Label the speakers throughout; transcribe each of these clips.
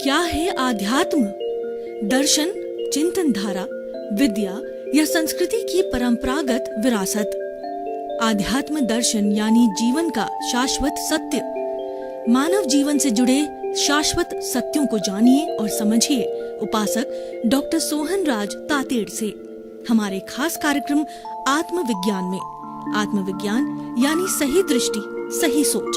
Speaker 1: क्या है आध्यात्म? दर्शन, चिंतन धारा, विद्या या संस्कृति की परंपरागत विरासत। आध्यात्म दर्शन यानी जीवन का शाश्वत सत्य। मानव जीवन से जुड़े शाश्वत सत्यों को जानिए और समझिए उपासक डॉक्टर सोहन राज तातेड़ से हमारे खास कार्यक्रम आत्मविज्ञान में। आत्मविज्ञान यानी सही दृष्टि, सही सोच।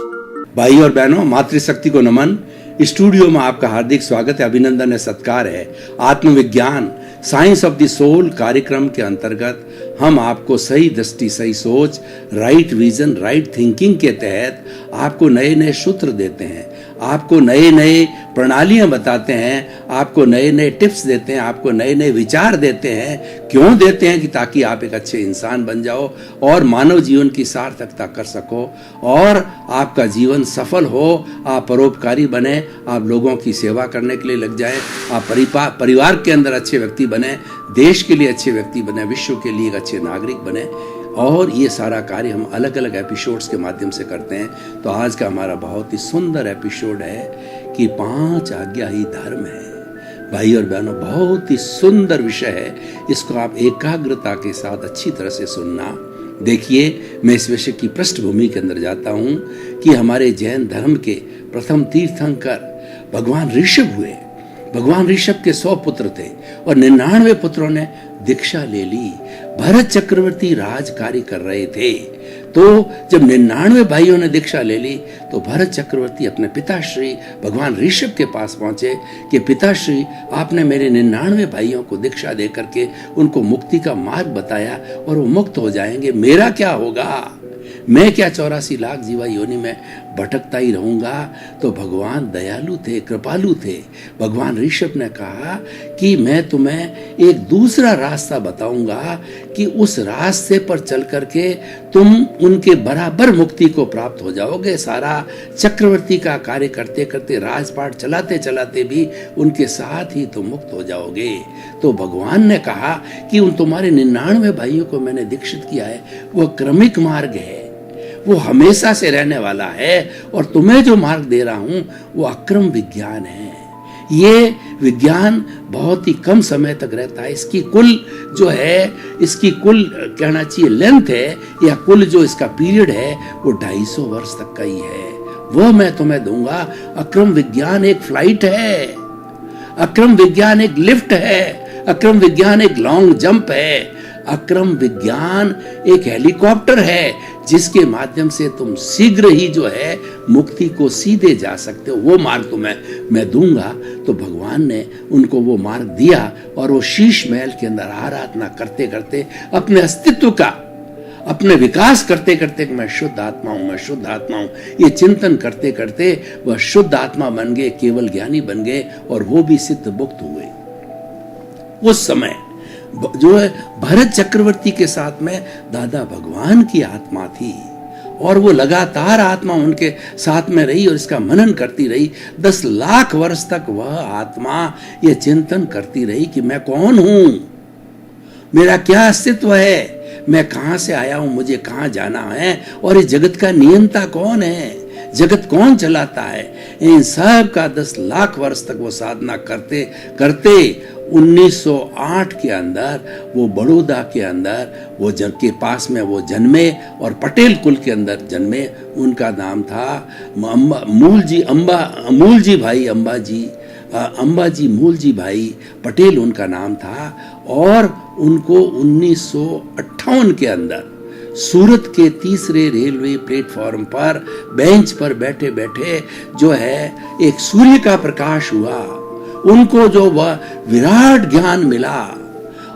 Speaker 2: भाई और बहनों, मातृशक्ति को नमन। स्टूडियो में आपका हार्दिक स्वागत है, अभिनंदन है, सत्कार है। आत्मविज्ञान साइंस ऑफ द सोल कार्यक्रम के अंतर्गत हम आपको सही दृष्टि, सही सोच, राइट विजन, राइट थिंकिंग के तहत आपको नए नए सूत्र देते हैं, आपको नए नए प्रणालियां बताते हैं, आपको नए नए टिप्स देते हैं, आपको नए नए विचार देते हैं। क्यों देते हैं? कि ताकि आप एक अच्छे इंसान बन जाओ और मानव जीवन की सार्थकता कर सको और आपका जीवन सफल हो, आप परोपकारी बने, आप लोगों की सेवा करने के लिए लग जाएं, आप परिवार के अंदर अच्छे व्यक्ति बने, देश के लिए अच्छे व्यक्ति बने, विश्व के लिए एक अच्छे नागरिक बने। और ये सारा कार्य हम अलग अलग एपिसोड्स के माध्यम से करते हैं। तो आज का हमारा बहुत ही सुंदर एपिसोड है कि 5 आज्ञा ही धर्म है। भाई और बहनों, बहुत ही सुंदर विषय है। इसको आप एकाग्रता के साथ अच्छी तरह से सुनना। देखिए, मैं इस विषय की पृष्ठभूमि के अंदर जाता हूँ कि हमारे जैन धर्म के प्रथम तीर्थंकर भगवान ऋषभ हुए। भगवान ऋषभ के 100 पुत्र थे और 99 पुत्रों ने दीक्षा ले ली। भरत चक्रवर्ती राज कार्य कर रहे थे। तो जब 99 भाइयों ने दीक्षा ले ली तो भरत चक्रवर्ती अपने पिताश्री भगवान ऋषभ के पास पहुंचे कि पिताश्री, आपने मेरे 99 भाइयों को दीक्षा दे करके उनको मुक्ति का मार्ग बताया और वो मुक्त हो जाएंगे। मेरा क्या होगा? मैं क्या 84 लाख जीवा योनि में भटकता ही रहूंगा? तो भगवान दयालु थे, कृपालु थे। भगवान ऋषभ ने कहा कि मैं तुम्हें एक दूसरा रास्ता बताऊंगा कि उस रास्ते पर चल करके तुम उनके बराबर मुक्ति को प्राप्त हो जाओगे। सारा चक्रवर्ती का कार्य करते करते, राजपाट चलाते चलाते भी उनके साथ ही तुम मुक्त हो जाओगे। तो भगवान ने कहा कि उन तुम्हारे 99 भाइयों को मैंने दीक्षित किया है, वह क्रमिक मार्ग है, वो हमेशा से रहने वाला है। और तुम्हें जो मार्ग दे रहा हूं वो अक्रम विज्ञान है। ये विज्ञान बहुत ही कम समय तक रहता है। इसकी कुल जो है, इसकी कुल कहना चाहिए लेंथ है या कुल जो इसका पीरियड है वो 250 वर्ष तक का ही है। वो मैं तुम्हें दूंगा। अक्रम विज्ञान एक फ्लाइट है, अक्रम विज्ञान एक लिफ्ट है, अक्रम विज्ञान एक लॉन्ग जंप है, अक्रम विज्ञान एक हेलीकॉप्टर है जिसके माध्यम से तुम शीघ्र ही जो है मुक्ति को सीधे जा सकते हो। वो मार्ग तुम्हें मैं दूंगा। तो भगवान ने उनको वो मार्ग दिया और वो शीश महल के अंदर आराधना करते करते अपने अस्तित्व का, अपने विकास करते करते मैं शुद्ध आत्मा हूं, मैं शुद्ध आत्मा हूं, ये चिंतन करते करते वह शुद्ध आत्मा बन गए, केवल ज्ञानी बन गए और वो भी सिद्ध मुक्त हुए। उस समय जो है भरत चक्रवर्ती के साथ में दादा भगवान की आत्मा थी और वो लगातार आत्मा उनके साथ में रही और इसका मनन करती रही। 10 लाख वर्ष तक वह आत्मा ये चिंतन करती रही कि मैं कौन हूं, मेरा क्या अस्तित्व है, मैं कहां से आया हूं, मुझे कहां जाना है और इस जगत का नियंता कौन है, जगत कौन चलाता है। इन सब का 10 लाख वर्ष तक वो साधना करते करते 1908 के अंदर वो बड़ौदा के अंदर वो जब के पास में वो जन्मे और पटेल कुल के अंदर जन्मे। उनका नाम था अंबाजी मूलजी भाई पटेल उनका नाम था। और उनको 1958 के अंदर सूरत के तीसरे रेलवे प्लेटफॉर्म पर बेंच पर बैठे बैठे जो है एक सूर्य का प्रकाश हुआ। उनको जो वह विराट ज्ञान मिला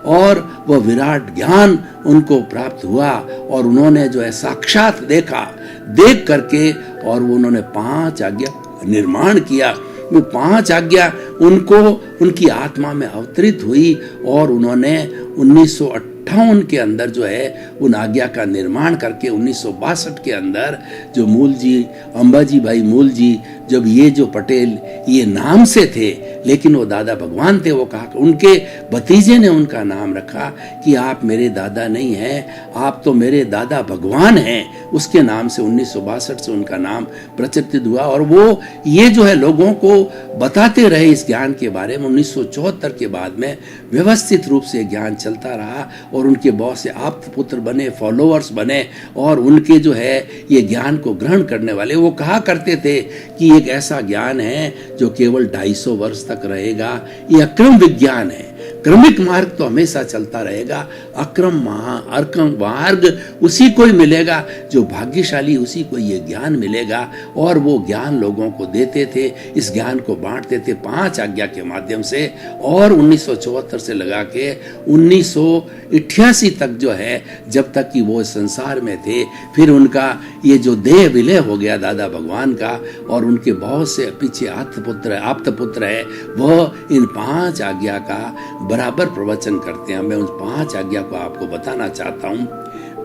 Speaker 2: और वह विराट ज्ञान उनको प्राप्त हुआ और उन्होंने जो है साक्षात देखा। देख करके और उन्होंने 5 आज्ञा निर्माण किया। वो 5 आज्ञा उनको उनकी आत्मा में अवतरित हुई और उन्होंने 1958 के अंदर जो है उन आज्ञा का निर्माण करके 1962 के अंदर जो मूलजी, अंबाजी भाई मूलजी, जब ये जो पटेल ये नाम से थे लेकिन वो दादा भगवान थे, वो कहा उनके भतीजे ने उनका नाम रखा कि आप मेरे दादा नहीं हैं, आप तो मेरे दादा भगवान हैं। उसके नाम से 1962 से उनका नाम प्रचलित हुआ। और वो ये जो है लोगों को बताते रहे इस ज्ञान के बारे में। 1974 के बाद में व्यवस्थित रूप से ज्ञान चलता रहा और उनके बहुत से आप्त पुत्र बने, फॉलोअर्स बने, और उनके जो है ये ज्ञान को ग्रहण करने वाले वो कहा करते थे कि एक ऐसा ज्ञान है जो केवल 250 वर्ष तक रहेगा। ये अक्रम विज्ञान है। क्रमिक मार्ग तो हमेशा चलता रहेगा, अक्रम मार्ग उसी को ही मिलेगा जो भाग्यशाली, उसी को ये ज्ञान मिलेगा। और वो ज्ञान लोगों को देते थे, इस ज्ञान को बांटते थे 5 आज्ञा के माध्यम से। और 1974 से लगा के 1988 तक जो है, जब तक कि वो संसार में थे, फिर उनका ये जो देह विलय हो गया दादा भगवान का, और उनके बहुत से पीछे आप्त पुत्र है, वह इन 5 आज्ञा का बराबर प्रवचन करते हैं। मैं उन 5 आज्ञा को आपको बताना चाहता हूं।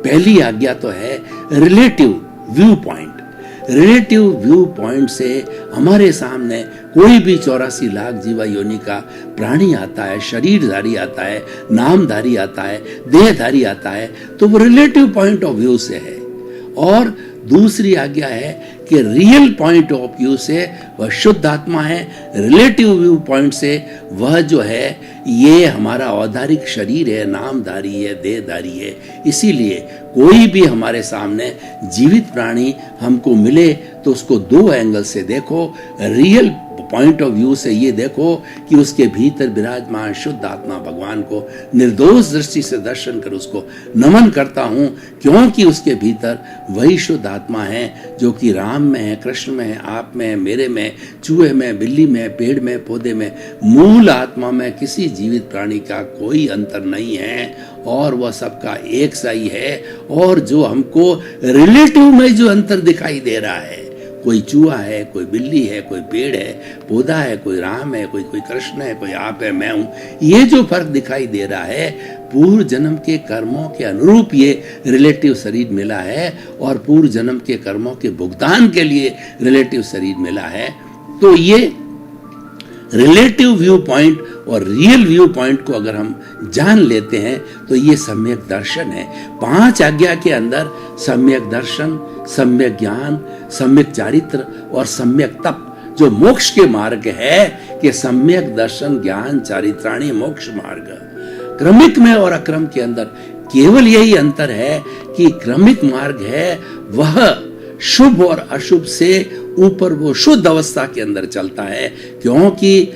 Speaker 2: पहली आज्ञा तो है relative view point. Relative view point से हमारे सामने कोई भी 84 लाख जीवा योनि का प्राणी आता है, शरीरधारी आता है, नामधारी आता है, देहधारी आता है, तो वो रिलेटिव पॉइंट ऑफ व्यू से है। और दूसरी आज्ञा है कि रियल पॉइंट ऑफ व्यू से वह शुद्ध आत्मा है, रिलेटिव व्यू पॉइंट से वह जो है ये हमारा औदारिक शरीर है, नामधारी है, देहधारी है। इसीलिए कोई भी हमारे सामने जीवित प्राणी हमको मिले तो उसको 2 एंगल से देखो। रियल पॉइंट ऑफ व्यू से ये देखो कि उसके भीतर विराजमान शुद्ध आत्मा भगवान को निर्दोष दृष्टि से दर्शन कर उसको नमन करता हूं, क्योंकि उसके भीतर वही शुद्ध आत्मा है जो कि राम में है, कृष्ण में है, आप में है, मेरे में, चूहे में, बिल्ली में, पेड़ में, पौधे में। मूल आत्मा में किसी जीवित प्राणी का कोई अंतर नहीं है और वह सबका एक सा ही है। और जो हमको रिलेटिव में जो अंतर दिखाई दे रहा है, कोई चूहा है, कोई बिल्ली है, कोई पेड़ है, पौधा है, कोई राम है, कोई कृष्ण है, कोई आप है, मैं हूं, ये जो फर्क दिखाई दे रहा है, पूर्व जन्म के कर्मों के अनुरूप ये रिलेटिव शरीर मिला है और पूर्व जन्म के कर्मों के भुगतान के लिए रिलेटिव शरीर मिला है। तो ये रिलेटिव व्यू पॉइंट और रियल व्यू पॉइंट को अगर हम जान लेते हैं तो ये सम्यक दर्शन है। 5 आज्ञा के अंदर सम्यक दर्शन, सम्यक ज्ञान, सम्यक चारित्र और सम्यक तप, जो मोक्ष के मार्ग है कि सम्यक दर्शन, ज्ञान, चारित्राणी मोक्ष मार्ग। क्रमिक में और अक्रम के अंदर केवल यही अंतर है कि क्रमिक मार्ग है वह शुभ और अशुभ से ऊपर वो शुद्ध अवस्था के अंदर चलता है, क्योंकि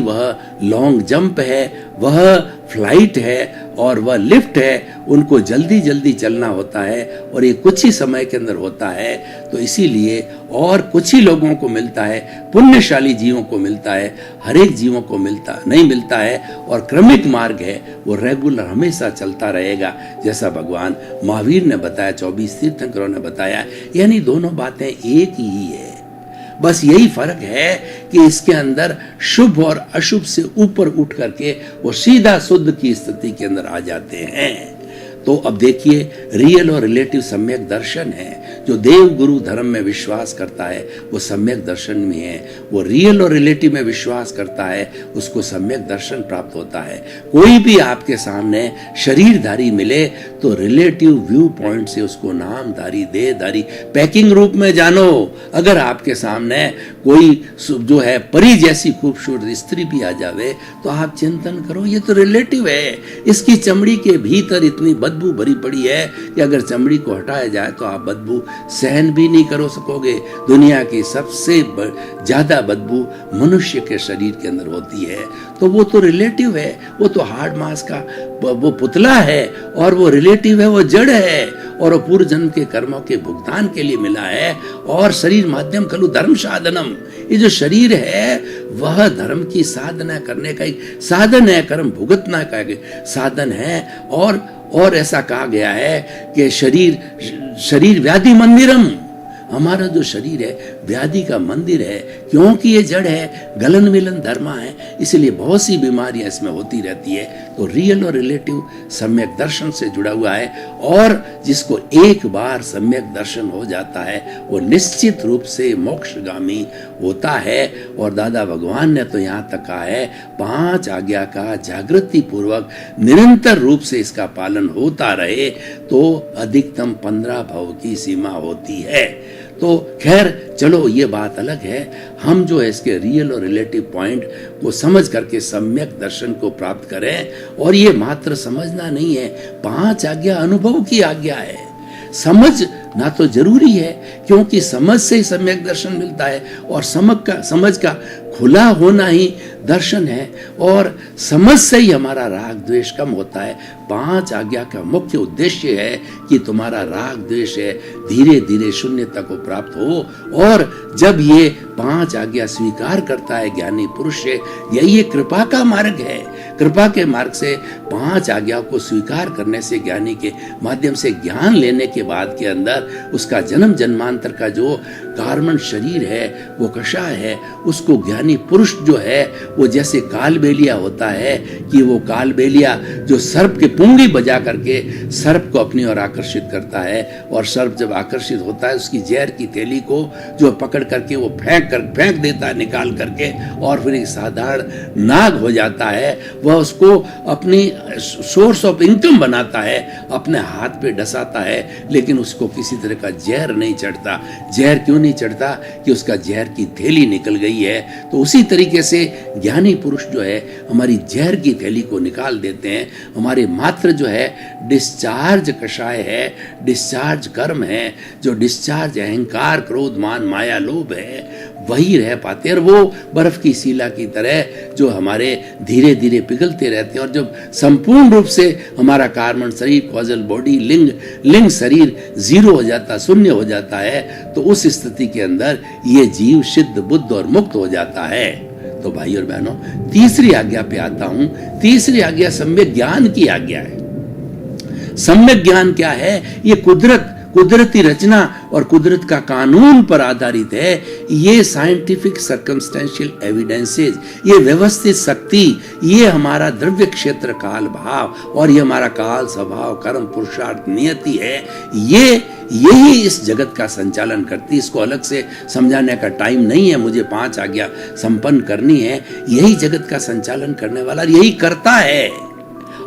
Speaker 2: वह लॉन्ग जंप है, वह फ्लाइट है और वह लिफ्ट है। उनको जल्दी जल्दी चलना होता है और ये कुछ ही समय के अंदर होता है। तो इसीलिए और कुछ ही लोगों को मिलता है, पुण्यशाली जीवों को मिलता है, हर एक जीवों को नहीं मिलता है। और क्रमिक मार्ग है वो रेगुलर हमेशा चलता रहेगा, जैसा भगवान महावीर ने बताया, 24 तीर्थंकरों ने बताया। यानी दोनों बातें एक ही है, बस यही फर्क है कि इसके अंदर शुभ और अशुभ से ऊपर उठ करके वो सीधा शुद्ध की स्थिति के अंदर आ जाते हैं। तो अब देखिए, रियल और रिलेटिव सम्यक दर्शन है। जो देव गुरु धर्म में विश्वास करता है वो सम्यक दर्शन में है, वो रियल और रिलेटिव में विश्वास करता है उसको सम्यक दर्शन प्राप्त होता है। कोई भी आपके सामने शरीरधारी मिले तो रिलेटिव व्यू पॉइंट से उसको नामधारी, देहधारी, पैकिंग रूप में जानो। अगर आपके सामने कोई जो है परी जैसी खूबसूरत स्त्री भी आ जावे तो आप चिंतन करो, ये तो रिलेटिव है, इसकी चमड़ी के भीतर इतनी बदबू भरी पड़ी है कि अगर चमड़ी को हटाया जाए तो आप बदबू सहन भी नहीं कर सकोगे। दुनिया की सबसे ज्यादा बदबू मनुष्य के शरीर के अंदर होती है। तो वो तो रिलेटिव है, वो तो हार्ड मास का वो पुतला है, और वो रिलेटिव है, वो जड़ है, और वो पूर्व जन्म के कर्मों के भुगतान के लिए मिला है। और शरीर माध्यम खलु धर्म साधनम, ये जो शरीर है वह धर्म की साधना करने का एक साधन है, कर्म भुगतना का एक साधन है। और ऐसा कहा गया है कि शरीर व्याधि मंदिरम, हमारा जो शरीर है व्याधि का मंदिर है, क्योंकि ये जड़ है, गलन मिलन धर्मा है, इसलिए बहुत सी बीमारियां इसमें होती रहती है। तो रियल और रिलेटिव सम्यक दर्शन से जुड़ा हुआ है, और जिसको एक बार सम्यक दर्शन हो जाता है वो निश्चित रूप से मोक्षगामी होता है। और दादा भगवान ने तो यहाँ तक कहा है 5 आज्ञा का जागृति पूर्वक निरंतर रूप से इसका पालन होता रहे तो अधिकतम 15 भव की सीमा होती है। तो खैर चलो ये बात अलग है, हम जो है इसके रियल और रिलेटिव पॉइंट को समझ करके सम्यक दर्शन को प्राप्त करें। और ये मात्र समझना नहीं है, 5 आज्ञा अनुभव की आज्ञा है। समझना तो जरूरी है, क्योंकि समझ से ही सम्यक दर्शन मिलता है, और समझ का खुला होना ही दर्शन है, और समझ से ही हमारा राग द्वेष कम होता है। 5 आज्ञा का मुख्य उद्देश्य है कि तुम्हारा राग द्वेष है धीरे धीरे शून्यता को प्राप्त हो। और जब ये 5 आज्ञा स्वीकार करता है ज्ञानी पुरुष, यही कृपा का मार्ग है। कृपा के मार्ग से 5 आज्ञा को स्वीकार करने से, ज्ञानी के माध्यम से ज्ञान लेने के बाद के अंदर उसका जन्म जन्मांतर का जो कार्बन शरीर है, वो कषाय है, उसको ज्ञानी पुरुष जो है वो जैसे कालबेलिया होता है कि वो कालबेलिया जो सर्प के पुंगी बजा करके सर्प को अपनी ओर आकर्षित करता है, और सर्प जब आकर्षित होता है उसकी जहर की थैली को जो पकड़ करके वो फेंक देता है निकाल करके, और फिर एक साधारण नाग हो जाता है। वह उसको अपनी सोर्स ऑफ इनकम बनाता है, अपने हाथ पे डसाता है, लेकिन उसको किसी तरह का जहर नहीं चढ़ता। जहर क्यों नहीं चढ़ता? कि उसका जहर की थैली निकल गई है। तो उसी तरीके से ज्ञानी पुरुष जो है हमारी जहर की थैली को निकाल देते हैं। हमारे मात्र जो है डिस्चार्ज कषाय है, डिस्चार्ज कर्म है, जो डिस्चार्ज अहंकार क्रोध मान माया लोभ है, वही रह पाते हैं। और वो बर्फ की शिला की तरह जो हमारे धीरे धीरे पिघलते रहते हैं, और जब संपूर्ण रूप से हमारा कार्बन शरीर, कॉजल बॉडी, लिंग शरीर 0 हो जाता, शून्य हो जाता है, तो उस स्थिति के अंदर ये जीव सिद्ध बुद्ध और मुक्त हो जाता है। तो भाई और बहनों, तीसरी आज्ञा पे आता हूं। तीसरी आज्ञा सम्यक ज्ञान की आज्ञा है। सम्यक ज्ञान क्या है? ये कुदरती रचना और कुदरत का कानून पर आधारित है। ये साइंटिफिक सर्कमस्टेंशियल एविडेंसेस, ये व्यवस्थित शक्ति, ये हमारा द्रव्य क्षेत्र काल भाव, और ये हमारा काल स्वभाव कर्म पुरुषार्थ नियति है। यही इस जगत का संचालन करती। इसको अलग से समझाने का टाइम नहीं है, मुझे 5 आज्ञा संपन्न करनी है। यही जगत का संचालन करने वाला यही करता है।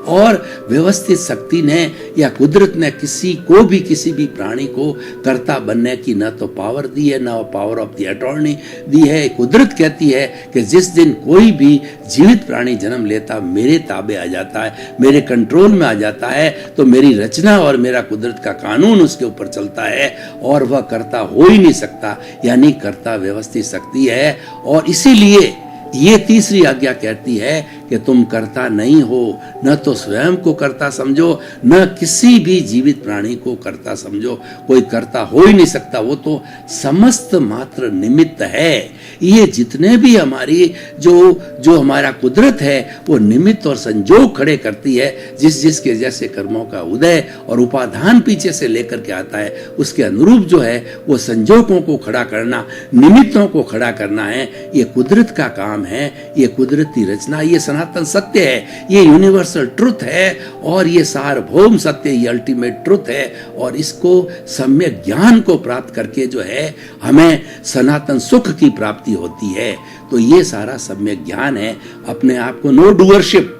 Speaker 2: और व्यवस्थित शक्ति ने या कुदरत ने किसी भी प्राणी को कर्ता बनने की न तो पावर दी है, न पावर ऑफ द अटॉर्नी दी है। कुदरत कहती है कि जिस दिन कोई भी जीवित प्राणी जन्म लेता, मेरे ताबे आ जाता है, मेरे कंट्रोल में आ जाता है, तो मेरी रचना और मेरा कुदरत का कानून उसके ऊपर चलता है, और वह कर्ता हो ही नहीं सकता। यानी कर्ता व्यवस्थित शक्ति है। और इसीलिए ये तीसरी आज्ञा कहती है कि तुम कर्ता नहीं हो, न तो स्वयं को कर्ता समझो, न किसी भी जीवित प्राणी को कर्ता समझो। कोई कर्ता हो ही नहीं सकता, वो तो समस्त मात्र निमित्त है। ये जितने भी हमारी जो हमारा कुदरत है वो निमित्त और संजोग खड़े करती है। जिसके जैसे कर्मों का उदय और उपादान पीछे से लेकर के आता है, उसके अनुरूप जो है वो संजोगों को खड़ा करना, निमित्तों को खड़ा करना है। ये कुदरत का काम है, ये कुदरती रचना, ये सनातन सत्य है, ये यूनिवर्सल ट्रुथ है, और ये सार्वभौम सत्य, ये अल्टीमेट ट्रुथ है। और इसको सम्यक ज्ञान को प्राप्त करके जो है हमें सनातन सुख की प्राप्ति होती है। तो ये सारा सम्यक ज्ञान है। अपने आप को नो डूअरशिप,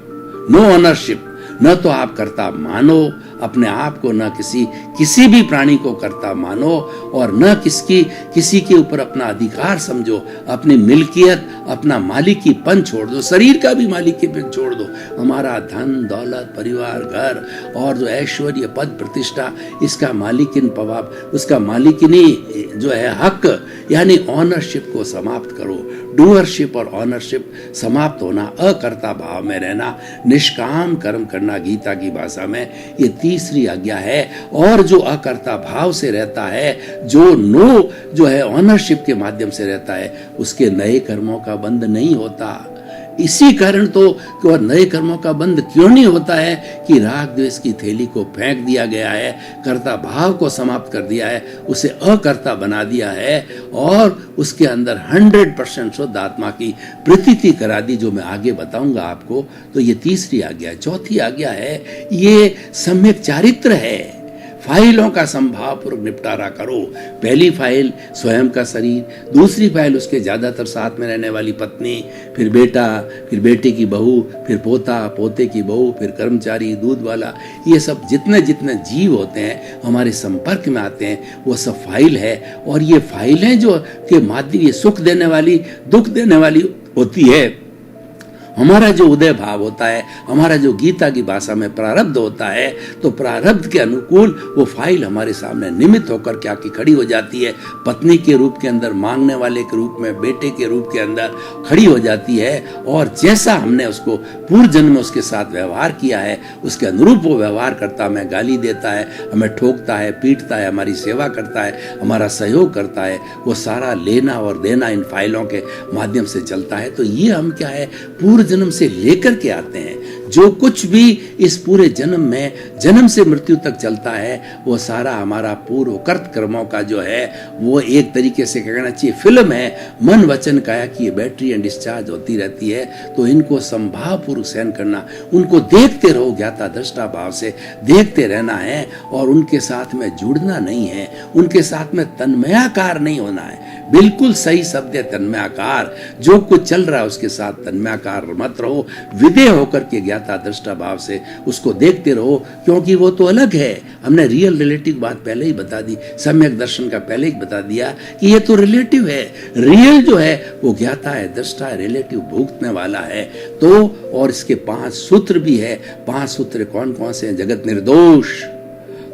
Speaker 2: नो ऑनरशिप, न तो आप कर्ता मानो अपने आप को, न किसी भी प्राणी को कर्ता मानो, और न किसी के ऊपर अपना अधिकार समझो। अपनी मिल्कियत, अपना मालिकीपन छोड़ दो, शरीर का भी मालिकीपन छोड़ दो। हमारा धन दौलत परिवार घर और जो ऐश्वर्य पद प्रतिष्ठा, इसका मालिकिन पवाब, उसका मालिकिनी जो है हक, यानी ऑनरशिप को समाप्त करो। डूअरशिप और ऑनरशिप समाप्त होना, अकर्ता भाव में रहना, निष्काम कर्म करना, गीता की भाषा में ये तीसरी आज्ञा है। और जो अकर्ता भाव से रहता है, जो है ऑनरशिप के माध्यम से रहता है, उसके नए कर्मों का बंध नहीं होता। इसी कारण तो कि नए कर्मों का बंध क्यों नहीं होता है कि राग द्वेष की थैली को फेंक दिया गया है, कर्ता भाव को समाप्त कर दिया है, उसे अकर्ता बना दिया है और उसके अंदर 100% शुद्ध आत्मा की प्रतीति करा दी, जो मैं आगे बताऊंगा आपको। तो ये तीसरी आज्ञा। चौथी आज्ञा है ये सम्यक चारित्र है। फाइलों का संभावपूर्वक निपटारा करो। पहली फाइल स्वयं का शरीर, दूसरी फाइल उसके ज्यादातर साथ में रहने वाली पत्नी, फिर बेटा, फिर बेटे की बहू, फिर पोता, पोते की बहू, फिर कर्मचारी, दूध वाला, ये सब जितने जितने जीव होते हैं हमारे संपर्क में आते हैं वो सब फाइल है। और ये फाइलें जो के माध्यम ये सुख देने वाली, दुख देने वाली होती है। हमारा जो उदय भाव होता है, हमारा जो गीता की भाषा में प्रारब्ध होता है, तो प्रारब्ध के अनुकूल वो फाइल हमारे सामने निमित्त होकर क्या की खड़ी हो जाती है। पत्नी के रूप के अंदर, मांगने वाले के रूप में, बेटे के रूप के अंदर खड़ी हो जाती है। और जैसा हमने उसको पूर्व जन्म में उसके साथ व्यवहार किया है उसके अनुरूप वो व्यवहार करता है। हमें गाली देता है, हमें ठोकता है, पीटता है, हमारी सेवा करता है, हमारा सहयोग करता है, वो सारा लेना और देना इन फाइलों के माध्यम से चलता है। तो ये हम क्या है पूर्व जन्म से लेकर के आते हैं। जो कुछ भी इस पूरे जन्म में, जन्म से मृत्यु तक चलता है, वो सारा हमारा पूर्व कृत कर्मों का जो है वो एक तरीके से कहना चाहिए फिल्म है। मन वचन काया की ये बैटरी एंड डिस्चार्ज होती रहती है। तो इनको संभावपूर्वक सहन करना, उनको देखते रहो, ज्ञाता दृष्टा भाव से देखते रहना है और उनके साथ में जुड़ना नहीं है, उनके साथ में तन्मयाकार नहीं होना है। बिल्कुल सही शब्द है तन्मयाकार। जो कुछ चल रहा है उसके साथ तन्मयाकार मत रहो, विदेह होकर के ज्ञाता दृष्टा भाव से उसको देखते रहो, क्योंकि वो तो अलग है। हमने रियल रिलेटिव बात पहले ही बता दी, सम्यक दर्शन का पहले ही बता दिया कि ये तो रिलेटिव है। रियल जो है वो ज्ञाता है, दृष्टा है, रिलेटिव भुगतने वाला है। तो और इसके 5 सूत्र भी है। 5 सूत्र कौन कौन से हैं? जगत निर्दोष,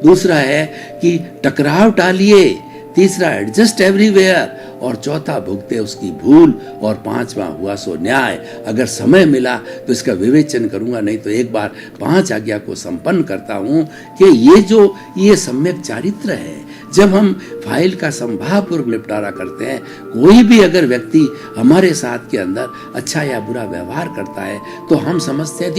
Speaker 2: दूसरा है कि टकराव टालिए, तीसरा एडजस्ट एवरीवेयर, और चौथा भुगते उसकी भूल, और 5वां हुआ सो न्याय। अगर समय मिला तो इसका विवेचन करूंगा, नहीं तो एक बार 5 आज्ञा को संपन्न करता हूं कि ये सम्यक चारित्र है। जब हम फाइल का संभावपूर्वक निपटारा करते हैं, कोई भी अगर व्यक्ति हमारे साथ के अंदर अच्छा या बुरा व्यवहार करता है तो हम समझते हैं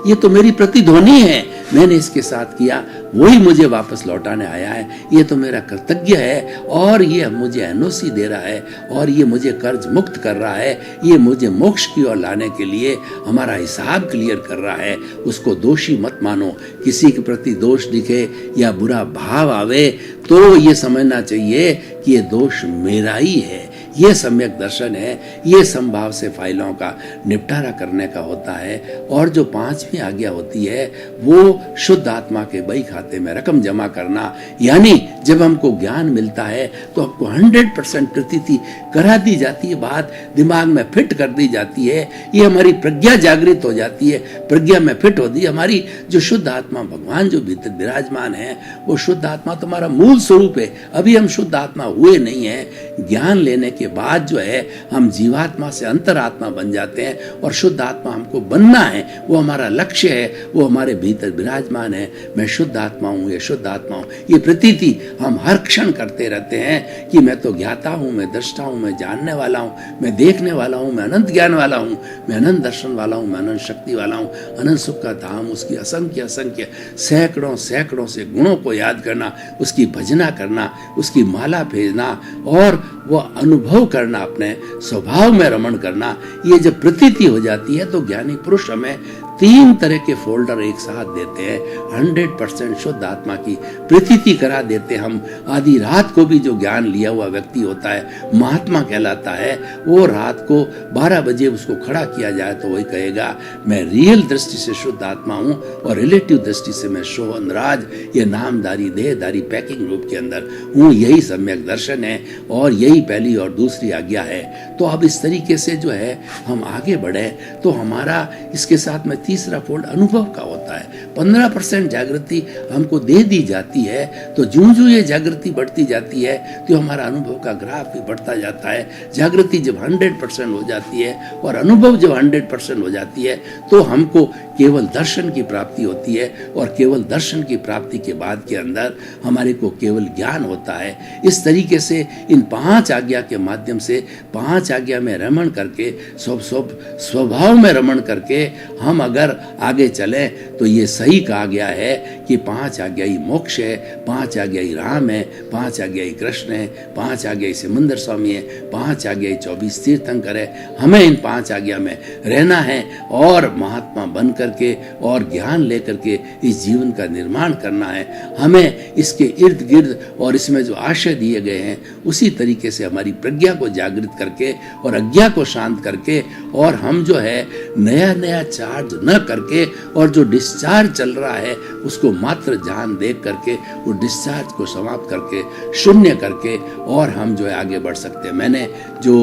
Speaker 2: ये तो मेरी प्रतिध्वनि है, मैंने इसके साथ किया, वही मुझे वापस लौटाने आया है, ये तो मेरा कर्तव्य है और ये मुझे एनओसी दे रहा है और ये मुझे कर्ज मुक्त कर रहा है, ये मुझे मोक्ष की ओर लाने के लिए हमारा हिसाब क्लियर कर रहा है। उसको दोषी मत मानो। किसी के प्रति दोष दिखे या बुरा भाव आवे तो ये समझना चाहिए कि ये दोष मेरा ही है। ये सम्यक दर्शन है, ये संभाव से फाइलों का निपटारा करने का होता है। और जो 5वीं आज्ञा होती है वो शुद्ध आत्मा के बही खाते में रकम जमा करना। यानी जब हमको ज्ञान मिलता है तो हमको 100% प्रतीति करा दी जाती है, बात दिमाग में फिट कर दी जाती है, ये हमारी प्रज्ञा जागृत हो जाती है, प्रज्ञा में फिट होती है। हमारी जो शुद्ध आत्मा भगवान जो भीतर विराजमान है वो शुद्ध आत्मा तो हमारा मूल स्वरूप है। अभी हम शुद्ध आत्मा हुए नहीं है। ज्ञान लेने के बाद जो है हम जीवात्मा से अंतरात्मा बन जाते हैं और शुद्ध आत्मा हमको बनना है, वो हमारा लक्ष्य है, वो हमारे भीतर विराजमान है। मैं शुद्ध आत्मा हूँ, ये शुद्ध आत्मा हूँ, ये प्रतीति हम हर क्षण करते रहते हैं कि मैं तो ज्ञाता हूँ, मैं दृष्टा हूँ, मैं जानने वाला हूँ, मैं देखने वाला हूँ, मैं अनंत ज्ञान वाला हूँ, मैं अनंत दर्शन वाला हूँ, मैं अनंत शक्ति वाला हूँ, अनंत सुख का धाम, उसकी असंख्य असंख्य सैकड़ों सैकड़ों से गुणों को याद करना, उसकी भजना करना, उसकी माला भेजना और वो अनुभव करना, अपने स्वभाव में रमण करना। ये जब प्रतीति हो जाती है तो ज्ञानी पुरुष हमें 3 तरह के फोल्डर एक साथ देते हैं। 100% शुद्ध आत्मा की प्रतीति करा देते। हम आधी रात को भी जो ज्ञान लिया हुआ व्यक्ति होता है महात्मा कहलाता है। वो रात को 12 बजे उसको खड़ा किया जाए तो वही कहेगा मैं रियल दृष्टि से शुद्ध आत्मा हूँ और रिलेटिव दृष्टि से मैं शोभन राज, ये नामधारी देहधारी पैकिंग रूप के अंदर हूँ। यही सम्यक दर्शन है और यही पहली और दूसरी आज्ञा है। तो अब इस तरीके से जो है हम आगे बढ़े तो हमारा इसके साथ में तीसरा फोल्ड अनुभव का होता है। 15% जागृति हमको दे दी जाती है, तो ज्यों ज्यों ये जागृति बढ़ती जाती है तो हमारा अनुभव का ग्राफ भी बढ़ता जाता है। जागृति जब 100% हो जाती है और अनुभव जब 100% हो जाती है तो हमको केवल दर्शन की प्राप्ति होती है, और केवल दर्शन की प्राप्ति के बाद के अंदर हमारे को केवल ज्ञान होता है। इस तरीके से इन 5 आज्ञा के माध्यम से 5 आज्ञा में रमण करके स्वभाव में रमण करके हम अगर आगे चलें तो ये सही कहा गया है कि 5 आज्ञा ही मोक्ष है, 5 आज्ञा ही राम है, 5 आज्ञा ही कृष्ण है, 5 आज्ञा ही सिमंदर स्वामी है, 5 आज्ञा ही 24 तीर्थंकर है। हमें इन 5 आज्ञा में रहना है और महात्मा बन करके और ज्ञान लेकर के इस जीवन का निर्माण करना है। हमें इसके इर्द गिर्द और इसमें जो आशय दिए गए हैं उसी तरीके से हमारी प्रज्ञा को जागृत करके और अज्ञा को शांत करके, और हम जो है नया नया चार्ज न करके और जो डिस्चार्ज चल रहा है उसको मात्र ध्यान देख करके वो डिस्चार्ज को समाप्त करके शून्य करके और हम जो है आगे बढ़ सकते हैं। मैंने जो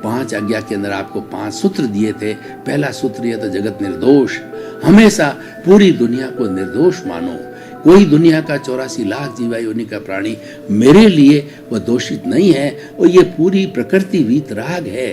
Speaker 2: 5 आज्ञा के अंदर आपको 5 सूत्र दिए थे, पहला सूत्र यह था जगत निर्दोष। हमेशा पूरी दुनिया को निर्दोष मानो। कोई दुनिया का 84 लाख जीवा योनि का प्राणी मेरे लिए वह दोषित नहीं है, और ये पूरी प्रकृति वीतराग है।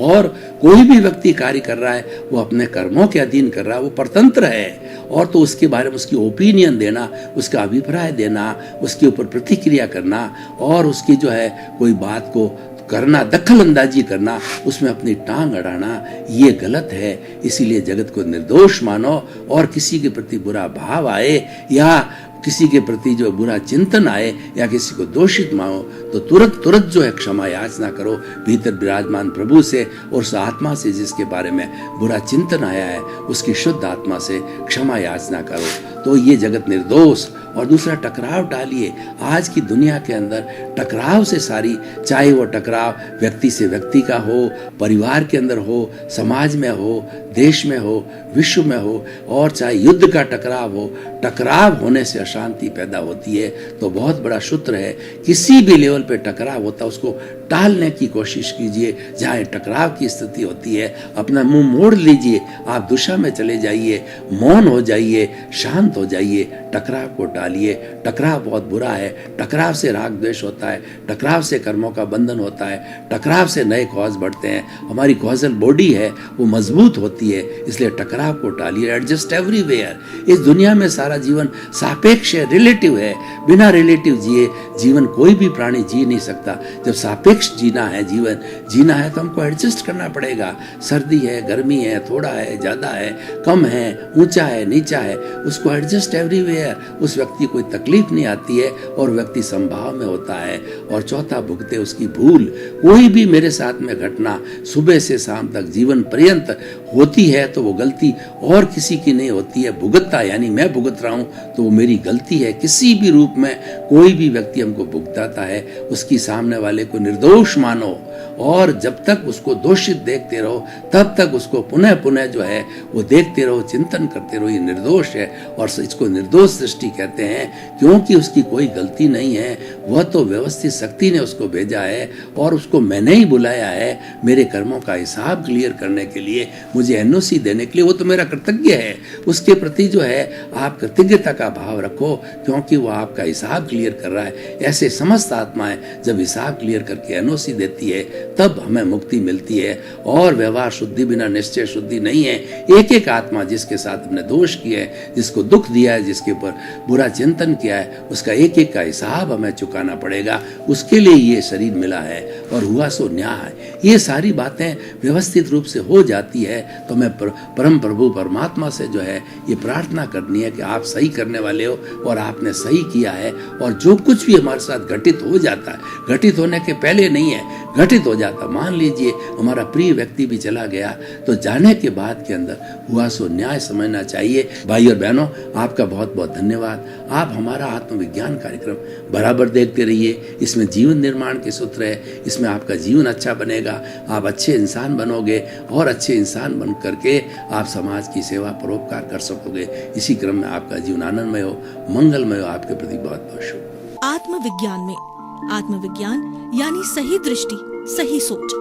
Speaker 2: और कोई भी व्यक्ति कार्य कर रहा है वो अपने कर्मों के अधीन कर रहा है, वो परतंत्र है। और तो उसके बारे में उसकी ओपिनियन देना, उसका अभिप्राय देना, उसके ऊपर प्रतिक्रिया करना और उसकी जो है कोई बात को करना, दखल अंदाजी करना, उसमें अपनी टांग अड़ाना, ये गलत है। इसीलिए जगत को निर्दोष मानो, और किसी के प्रति बुरा भाव आए या किसी के प्रति जो बुरा चिंतन आए या किसी को दोषित मानो तो तुरंत जो है क्षमा याचना करो भीतर विराजमान प्रभु से, और उस आत्मा से जिसके बारे में बुरा चिंतन आया है उसकी शुद्ध आत्मा से क्षमा याचना करो, तो ये जगत निर्दोष। और दूसरा, टकराव डालिए। आज की दुनिया के अंदर टकराव से सारी, चाहे वो टकराव व्यक्ति से व्यक्ति का हो, परिवार के अंदर हो, समाज में हो, देश में हो, विश्व में हो, और चाहे युद्ध का टकराव हो, टकराव होने से अशांति पैदा होती है। तो बहुत बड़ा सूत्र है, किसी भी लेवल पे टकराव होता है उसको टालने की कोशिश कीजिए। जहाँ टकराव की स्थिति होती है अपना मुंह मोड़ लीजिए, आप दिशा में चले जाइए, मौन हो जाइए, शांत हो जाइए, टकराव को टालिए। टकराव बहुत बुरा है। टकराव से राग द्वेष होता है, टकराव से कर्मों का बंधन होता है, टकराव से नए कॉज बढ़ते हैं। हमारी कॉजल बॉडी है वो मजबूत होती है, इसलिए टकराव को टालिए। Adjust everywhere. इस दुनिया में सारा जीवन सापेक्ष है, रिलेटिव है। बिना रिलेटिव जिए जीवन कोई भी प्राणी जी नहीं सकता। जब सापेक्ष जीना है, जीवन जीना है तो हमको एडजस्ट करना पड़ेगा। सर्दी है, गर्मी है, थोड़ा है, ज्यादा है, कम है, ऊंचा है, नीचा है, उसको एडजस्ट एवरीवेयर। उस व्यक्ति कोई तकलीफ नहीं आती है और व्यक्ति संभाव में होता है। और चौथा, भुगते उसकी भूल। कोई भी मेरे साथ में घटना सुबह से शाम तक जीवन पर्यंत होती है तो वो गलती और किसी की नहीं होती है। भुगतता यानी मैं भुगत रहा हूं तो वो मेरी गलती है। किसी भी रूप में कोई भी व्यक्ति हमको भुगताता है, उसकी सामने वाले को निर्दोष मानो, और जब तक उसको दोषित देखते रहो तब तक उसको पुनः पुनः जो है वो देखते रहो, चिंतन करते रहो। ये निर्दोष है और इसको निर्दोष सृष्टि कहते हैं, क्योंकि उसकी कोई गलती नहीं है। वह तो व्यवस्थित शक्ति ने उसको भेजा है और उसको मैंने ही बुलाया है मेरे कर्मों का हिसाब क्लियर करने के लिए, मुझे एनओसी देने के लिए। वो तो मेरा कृतज्ञ है। उसके प्रति जो है आप कृतज्ञता का भाव रखो, क्योंकि वो आपका हिसाब क्लियर कर रहा है। ऐसे समस्त आत्माएं जब हिसाब क्लियर करके एनओसी देती है तब हमें मुक्ति मिलती है। और व्यवहार शुद्धि बिना निश्चय शुद्धि नहीं है। एक एक आत्मा जिसके साथ हमने दोष किया है, जिसको दुख दिया है, जिसके ऊपर बुरा चिंतन किया है, उसका एक एक का हिसाब हमें चुकाना पड़ेगा। उसके लिए ये शरीर मिला है और हुआ सो न्याय। ये सारी बातें व्यवस्थित रूप से हो जाती है तो मैं परम प्रभु परमात्मा से जो है ये प्रार्थना करनी है कि आप सही करने वाले हो और आपने सही किया है। और जो कुछ भी हमारे साथ घटित हो जाता है, घटित होने के पहले नहीं है, घटित हो जाता। मान लीजिए हमारा प्रिय व्यक्ति भी चला गया तो जाने के बाद के अंदर हुआ सो न्याय समझना चाहिए। भाई और बहनों, आपका बहुत बहुत धन्यवाद। आप हमारा आत्मविज्ञान कार्यक्रम बराबर देखते रहिए। इसमें जीवन निर्माण के सूत्र है, इसमें आपका जीवन अच्छा बनेगा, आप अच्छे इंसान बनोगे और अच्छे इंसान बन करके आप समाज की सेवा परोपकार कर सकोगे। इसी क्रम में आपका जीवन आनंदमय हो, मंगलमय हो। आपके प्रति बहुत बहुत शुभ।
Speaker 1: आत्मविज्ञान में आत्मविज्ञान यानी सही दृष्टि, सही सोच।